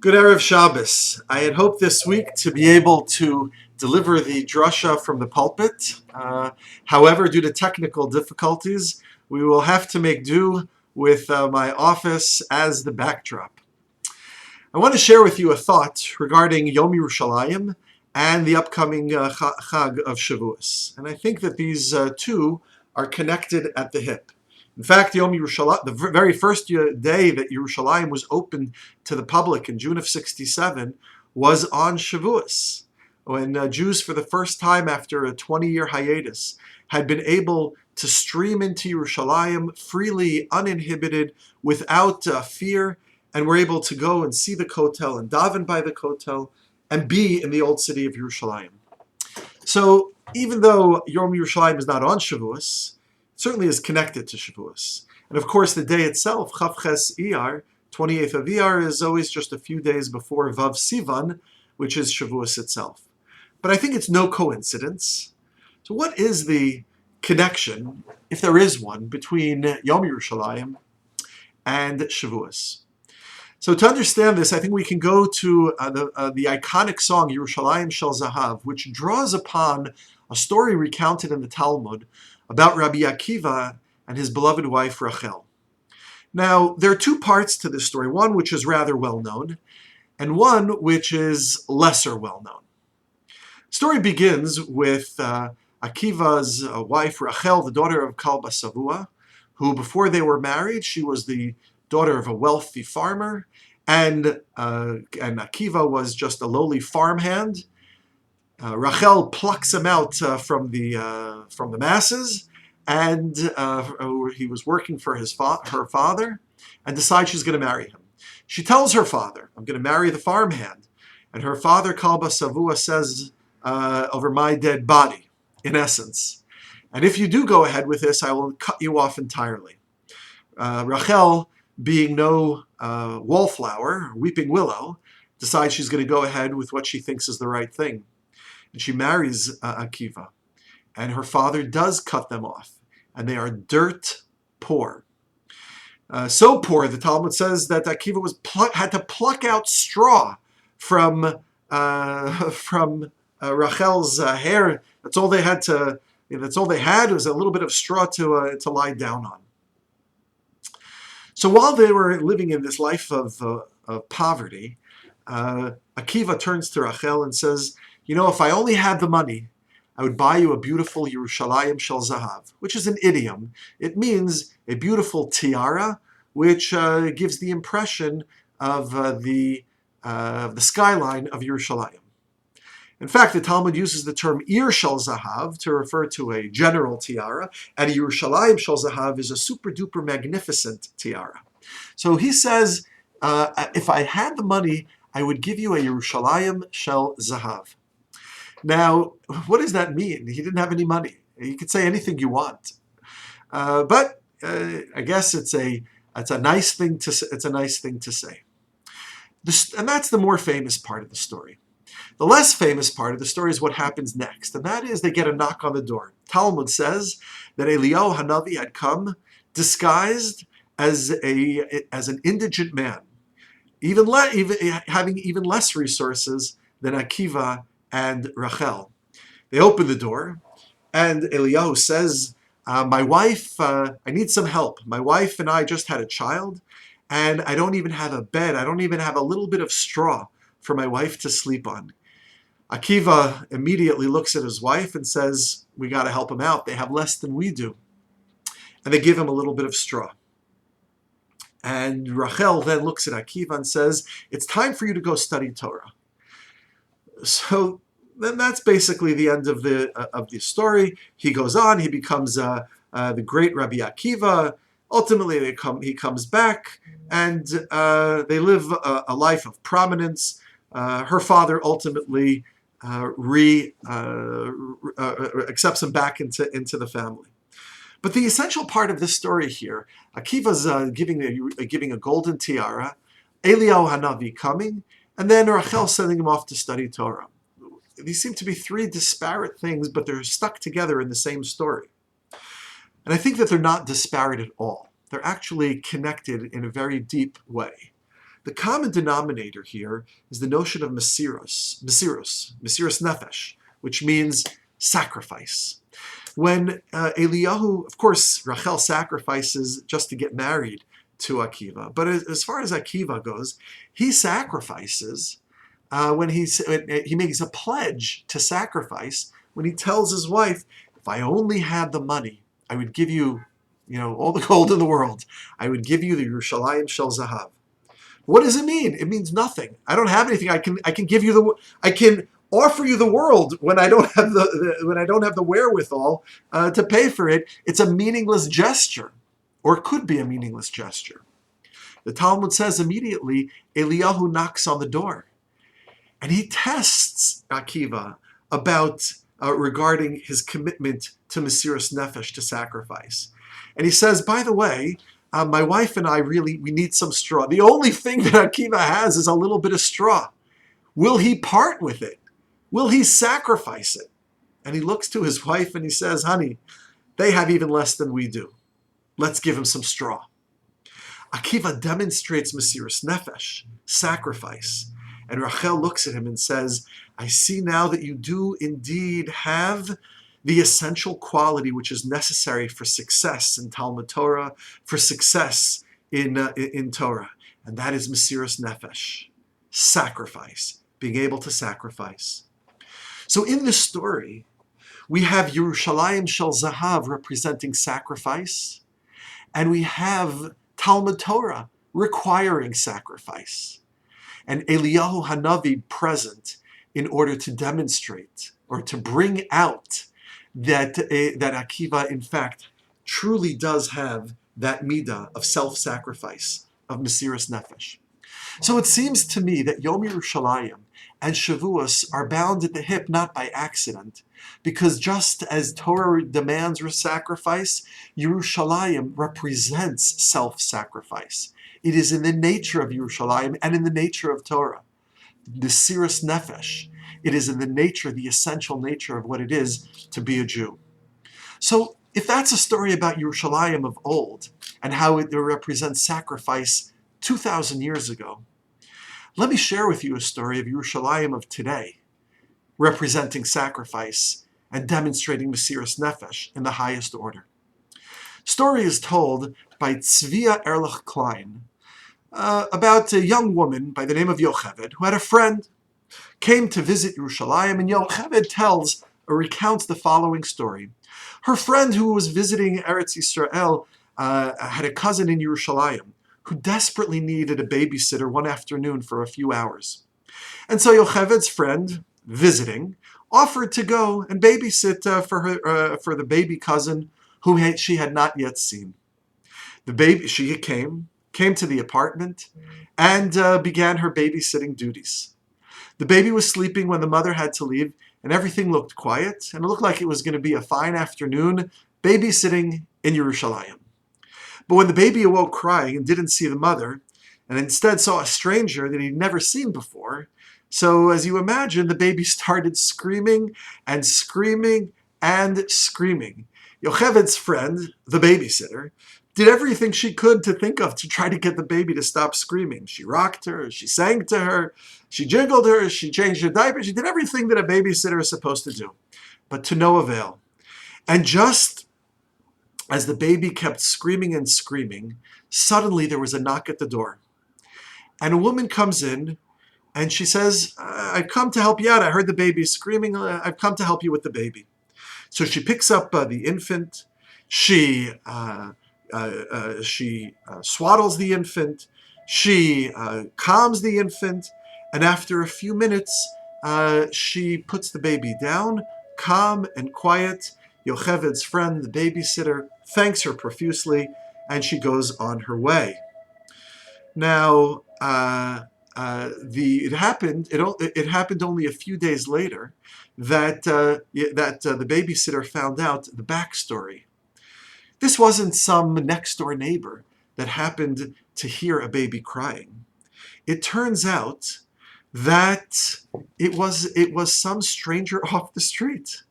Good Erev Shabbos. I had hoped this week to be able to deliver the Derasha from the pulpit. However, due to technical difficulties, we will have to make do with my office as the backdrop. I want to share with you a thought regarding Yom Yerushalayim and the upcoming Chag of Shavuos. And I think that these two are connected at the hip. In fact, Yom Yerushalayim, the very first day that Yerushalayim was opened to the public in June of 67 was on Shavuos, when Jews for the first time after a 20-year hiatus had been able to stream into Yerushalayim freely, uninhibited, without fear, and were able to go and see the Kotel and daven by the Kotel and be in the old city of Yerushalayim. So even though Yom Yerushalayim is not on Shavuos, certainly is connected to Shavuos. And of course, the day itself, Chav Ches Iyar, 28th of Iyar, is always just a few days before Vav Sivan, which is Shavuos itself. But I think it's no coincidence. So what is the connection, if there is one, between Yom Yerushalayim and Shavuos? So to understand this, I think we can go to the iconic song Yerushalayim Shel Zahav, which draws upon a story recounted in the Talmud about Rabbi Akiva and his beloved wife Rachel. Now, there are two parts to this story, one which is rather well known, and one which is lesser well known. The story begins with Akiva's wife Rachel, the daughter of Kalba Savua, who before they were married, she was the daughter of a wealthy farmer, and Akiva was just a lowly farmhand. Rachel plucks him out from the masses, and he was working for her father, and decides she's going to marry him. She tells her father, "I'm going to marry the farmhand," and her father, Kalba Savua, says, "Over my dead body," in essence. "And if you do go ahead with this, I will cut you off entirely." Rachel, being no wallflower, weeping willow, decides she's going to go ahead with what she thinks is the right thing. And she marries Akiva. And her father does cut them off. And they are dirt poor. So poor, the Talmud says, that Akiva had to pluck out straw from Rachel's hair. That's all they had was a little bit of straw to lie down on. So while they were living in this life of poverty, Akiva turns to Rachel and says, "You know, if I only had the money, I would buy you a beautiful Yerushalayim Shel Zahav," which is an idiom. It means a beautiful tiara, which gives the impression of the skyline of Yerushalayim. In fact, the Talmud uses the term Ir Shel Zahav to refer to a general tiara, and a Yerushalayim Shel Zahav is a super-duper magnificent tiara. So he says, if I had the money, I would give you a Yerushalayim Shel Zahav. Now, what does that mean? He didn't have any money. You could say anything you want, but I guess it's a nice thing to say. And that's the more famous part of the story. The less famous part of the story is what happens next, and that is they get a knock on the door. Talmud says that Eliyahu Hanavi had come disguised as an indigent man, even having even less resources than Akiva and Rachel. They open the door, and Eliyahu says, "My wife, I need some help. My wife and I just had a child, and I don't even have a bed. I don't even have a little bit of straw for my wife to sleep on." Akiva immediately looks at his wife and says, "We got to help him out. They have less than we do." And they give him a little bit of straw. And Rachel then looks at Akiva and says, "It's time for you to go study Torah." So then that's basically the end of the story. He goes on. He becomes the great Rabbi Akiva. Ultimately, he comes back, and they live a life of prominence. Her father ultimately accepts him back into the family. But the essential part of this story here, Akiva's giving a golden tiara, Eliyahu Hanavi coming, and then Rachel sending him off to study Torah. These seem to be three disparate things, but they're stuck together in the same story. And I think that they're not disparate at all. They're actually connected in a very deep way. The common denominator here is the notion of Mesiros Nefesh, which means sacrifice. When Eliyahu, of course, Rachel sacrifices just to get married to Akiva, but as far as Akiva goes, he sacrifices when he makes a pledge to sacrifice when he tells his wife, if I only had the money, I would give you, all the gold in the world. I would give you the Yerushalayim Shel Zahav. What does it mean? It means nothing. I don't have anything. I can give you I can offer you the world when I don't have the wherewithal to pay for it. It's a meaningless gesture, or it could be a meaningless gesture. The Talmud says immediately Eliyahu knocks on the door, and he tests Akiva about regarding his commitment to Mesiras Nefesh, to sacrifice. And he says, by the way, my wife and I we need some straw. The only thing that Akiva has is a little bit of straw. Will he part with it? Will he sacrifice it? And he looks to his wife and he says, honey, they have even less than we do. Let's give him some straw. Akiva demonstrates Mesiras Nefesh, sacrifice. And Rachel looks at him and says, I see now that you do indeed have the essential quality which is necessary for success in Talmud Torah, for success in Torah. And that is Mesiras Nefesh, sacrifice, being able to sacrifice. So in this story, we have Yerushalayim Shel Zahav representing sacrifice, and we have Talmud Torah requiring sacrifice, and Eliyahu Hanavi present in order to demonstrate or to bring out that Akiva, in fact, truly does have that midah of self-sacrifice, of Mesiras Nefesh. So it seems to me that Yom Yerushalayim and Shavuos are bound at the hip not by accident, because just as Torah demands sacrifice, Yerushalayim represents self-sacrifice. It is in the nature of Yerushalayim and in the nature of Torah. Mesiras Nefesh. It is in the nature, the essential nature of what it is to be a Jew. So if that's a story about Yerushalayim of old and how it represents sacrifice 2,000 years ago, let me share with you a story of Yerushalayim of today, representing sacrifice and demonstrating Mesiras Nefesh in the highest order. Story is told by Tzvia Erlich Klein about a young woman by the name of Yocheved who had a friend, came to visit Yerushalayim, and Yocheved recounts the following story. Her friend who was visiting Eretz Yisrael had a cousin in Yerushalayim who desperately needed a babysitter one afternoon for a few hours. And so Yocheved's friend, visiting, offered to go and babysit for the baby cousin who she had not yet seen. She came to the apartment and began her babysitting duties. The baby was sleeping when the mother had to leave, and everything looked quiet, and it looked like it was going to be a fine afternoon babysitting in Yerushalayim. But when the baby awoke crying and didn't see the mother, and instead saw a stranger that he'd never seen before, so as you imagine, the baby started screaming and screaming and screaming. Yocheved's friend, the babysitter, did everything she could to think of to try to get the baby to stop screaming. She rocked her, she sang to her, she jiggled her, she changed her diaper, she did everything that a babysitter is supposed to do, but to no avail. And just as the baby kept screaming and screaming, suddenly there was a knock at the door. And a woman comes in and she says, I've come to help you out. I heard the baby screaming. I've come to help you with the baby. So she picks up the infant. She swaddles the infant. She calms the infant. And after a few minutes, she puts the baby down, calm and quiet. Yocheved's friend, the babysitter, thanks her profusely, and she goes on her way. Now, it happened only a few days later that the babysitter found out the backstory. This wasn't some next door neighbor that happened to hear a baby crying. It turns out that it was some stranger off the street.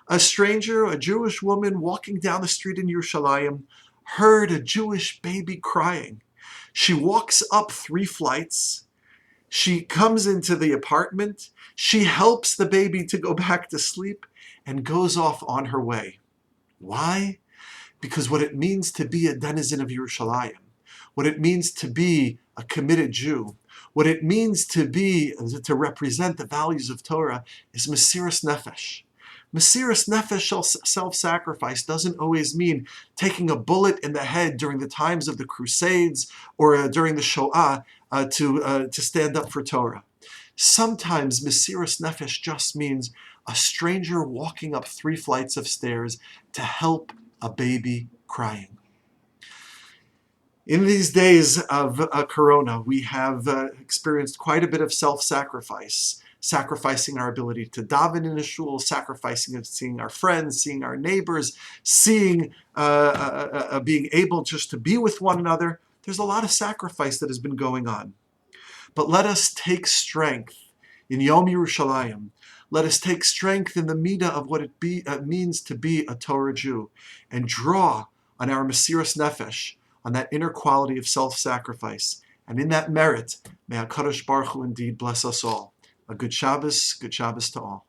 A stranger, a Jewish woman walking down the street in Yerushalayim, heard a Jewish baby crying. She walks up 3 flights. She comes into the apartment. She helps the baby to go back to sleep and goes off on her way. Why? Because what it means to be a denizen of Yerushalayim, what it means to be a committed Jew, what it means to represent the values of Torah is Mesiras Nefesh. Mesiras Nefesh, self-sacrifice, doesn't always mean taking a bullet in the head during the times of the Crusades or during the Shoah to stand up for Torah. Sometimes Mesiras Nefesh just means a stranger walking up 3 flights of stairs to help a baby crying. In these days of Corona, we have experienced quite a bit of self-sacrifice, sacrificing our ability to daven in a shul, sacrificing seeing our friends, seeing our neighbors, being able just to be with one another. There's a lot of sacrifice that has been going on. But let us take strength in Yom Yerushalayim. Let us take strength in the midah of what it means to be a Torah Jew and draw on our Mesiras Nefesh, on that inner quality of self-sacrifice. And in that merit, may HaKadosh Baruch Hu indeed bless us all. A good Shabbos to all.